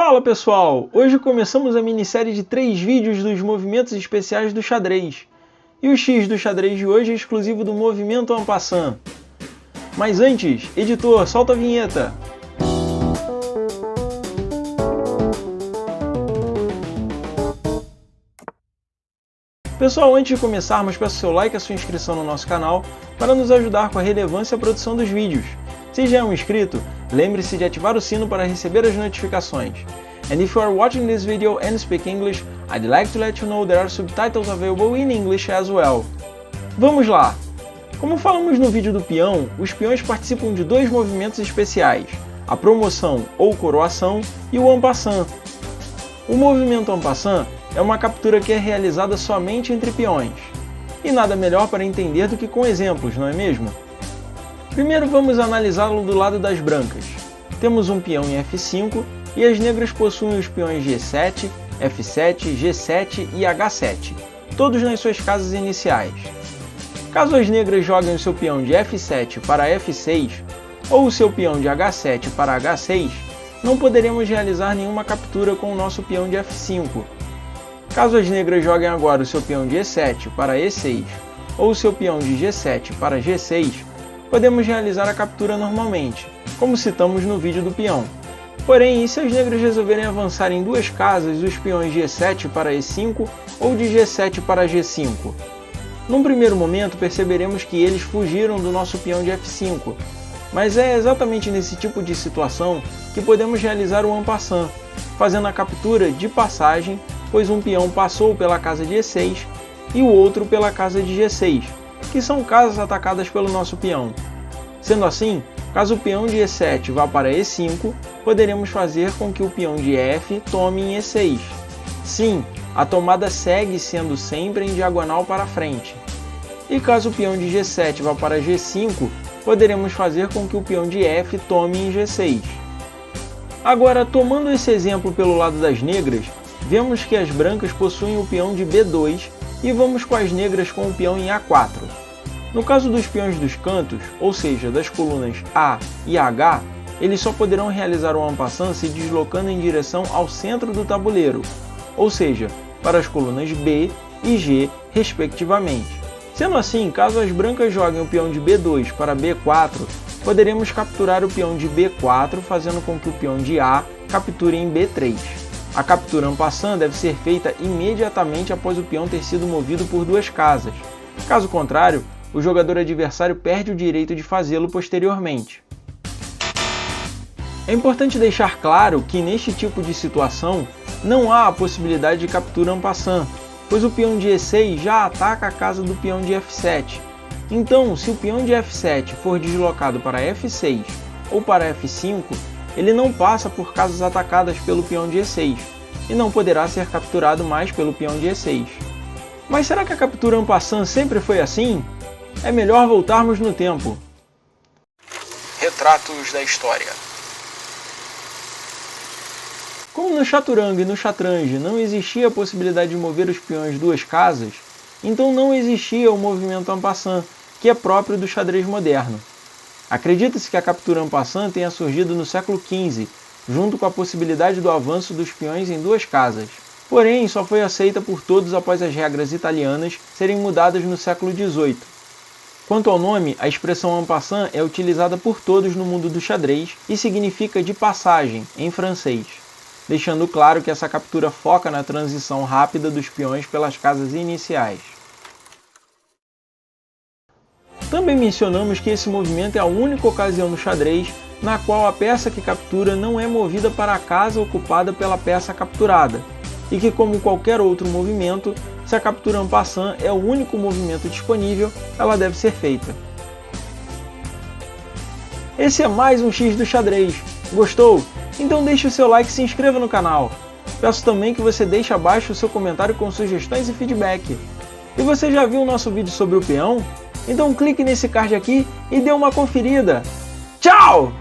Fala pessoal! Hoje começamos a minissérie de 3 vídeos dos movimentos especiais do xadrez. E o X do xadrez de hoje é exclusivo do movimento en passant. Mas antes, editor, solta a vinheta! Pessoal, antes de começarmos, peço seu like e a sua inscrição no nosso canal para nos ajudar com a relevância e a produção dos vídeos. Se já é um inscrito, lembre-se de ativar o sino para receber as notificações. And if you are watching this video and speak English, I'd like to let you know there are subtitles available in English as well. Vamos lá! Como falamos no vídeo do peão, os peões participam de 2 movimentos especiais, a promoção ou coroação e o en passant. O movimento en passant é uma captura que é realizada somente entre peões. E nada melhor para entender do que com exemplos, não é mesmo? Primeiro vamos analisá-lo do lado das brancas. Temos um peão em F5 e as negras possuem os peões G7, F7, G7 e H7, todos nas suas casas iniciais. Caso as negras joguem o seu peão de F7 para F6 ou o seu peão de H7 para H6, não poderemos realizar nenhuma captura com o nosso peão de F5. Caso as negras joguem agora o seu peão de E7 para E6 ou o seu peão de G7 para G6, podemos realizar a captura normalmente, como citamos no vídeo do peão. Porém, e se as negras resolverem avançar em 2 casas os peões de E7 para E5 ou de G7 para G5? Num primeiro momento perceberemos que eles fugiram do nosso peão de F5, mas é exatamente nesse tipo de situação que podemos realizar o en passant, fazendo a captura de passagem, pois um peão passou pela casa de E6 e o outro pela casa de G6, que são casas atacadas pelo nosso peão. Sendo assim, caso o peão de E7 vá para E5, poderemos fazer com que o peão de F tome em E6. Sim, a tomada segue sendo sempre em diagonal para frente. E caso o peão de G7 vá para G5, poderemos fazer com que o peão de F tome em G6. Agora, tomando esse exemplo pelo lado das negras, vemos que as brancas possuem o peão de B2 e vamos com as negras com o peão em A4. No caso dos peões dos cantos, ou seja, das colunas A e H, eles só poderão realizar o en passant se deslocando em direção ao centro do tabuleiro, ou seja, para as colunas B e G, respectivamente. Sendo assim, caso as brancas joguem o peão de B2 para B4, poderemos capturar o peão de B4, fazendo com que o peão de A capture em B3. A captura en passant deve ser feita imediatamente após o peão ter sido movido por 2 casas. Caso contrário, o jogador adversário perde o direito de fazê-lo posteriormente. É importante deixar claro que neste tipo de situação não há a possibilidade de captura en passant, pois o peão de E6 já ataca a casa do peão de F7. Então, se o peão de F7 for deslocado para F6 ou para F5, ele não passa por casas atacadas pelo peão de E6 e não poderá ser capturado mais pelo peão de E6. Mas será que a captura en passant sempre foi assim? É melhor voltarmos no tempo. Retratos da história. Como no chaturanga e no chatrangue não existia a possibilidade de mover os peões 2 casas, então não existia o movimento en passant, que é próprio do xadrez moderno. Acredita-se que a captura en passant tenha surgido no século XV, junto com a possibilidade do avanço dos peões em 2 casas. Porém, só foi aceita por todos após as regras italianas serem mudadas no século XVIII. Quanto ao nome, a expressão en passant é utilizada por todos no mundo do xadrez e significa de passagem, em francês, deixando claro que essa captura foca na transição rápida dos peões pelas casas iniciais. Também mencionamos que esse movimento é a única ocasião no xadrez na qual a peça que captura não é movida para a casa ocupada pela peça capturada, e que, como qualquer outro movimento, se a captura en passant é o único movimento disponível, ela deve ser feita. Esse é mais um X do xadrez. Gostou? Então deixe o seu like e se inscreva no canal. Peço também que você deixe abaixo o seu comentário com sugestões e feedback. E você já viu o nosso vídeo sobre o peão? Então clique nesse card aqui e dê uma conferida. Tchau!